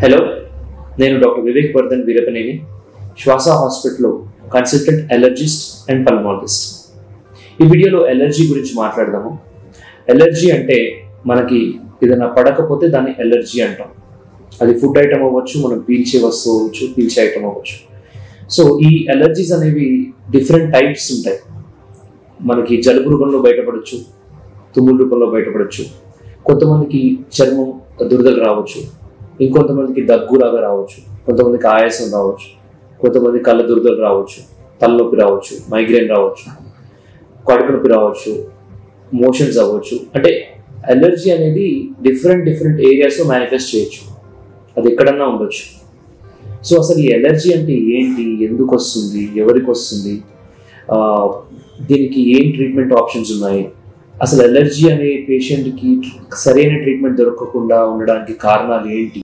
Hello, నేను doctor Vivek Vardhan Veerapaneni, శ్వాస హాస్పిటల్లో కన్సల్టెంట్ అలర్జిస్ట్ అండ్ పల్మాలజిస్ట్. ఈ వీడియోలో ఎలర్జీ గురించి మాట్లాడదాము. ఎలర్జీ అంటే మనకి ఏదైనా పడకపోతే దాన్ని ఎలర్జీ అంటాం. అది ఫుడ్ ఐటమ్ అవ్వచ్చు, మనం పీల్చే వస్తువు అవ్వచ్చు, పీల్చే ఐటమ్ అవ్వచ్చు. సో ఈ ఎలర్జీస్ అనేవి డిఫరెంట్ టైప్స్ ఉంటాయి. మనకి జలుబు రూపంలో బయటపడవచ్చు, తుమ్ముల రూపంలో బయటపడవచ్చు, కొంతమందికి చర్మం దురదలు రావచ్చు, ఇంకొంతమందికి దగ్గులాగా రావచ్చు, కొంతమందికి ఆయాసం రావచ్చు, కొంతమంది కళ్ళ దురదలు రావచ్చు, తలనొప్పి రావచ్చు, మైగ్రేన్ రావచ్చు, కడుపు నొప్పి రావచ్చు, మోషన్స్ అవ్వచ్చు. అంటే ఎలర్జీ అనేది డిఫరెంట్ ఏరియాస్లో మేనిఫెస్ట్ చేయొచ్చు. అది ఎక్కడన్నా ఉండొచ్చు. సో అసలు ఈ ఎలర్జీ అంటే ఏంటి, ఎందుకు వస్తుంది, ఎవరికి వస్తుంది, దీనికి ఏం ట్రీట్మెంట్ ఆప్షన్స్ ఉన్నాయి, అసలు ఎలర్జీ అనే పేషెంట్కి సరైన ట్రీట్మెంట్ దొరకకుండా ఉండడానికి కారణాలు ఏంటి?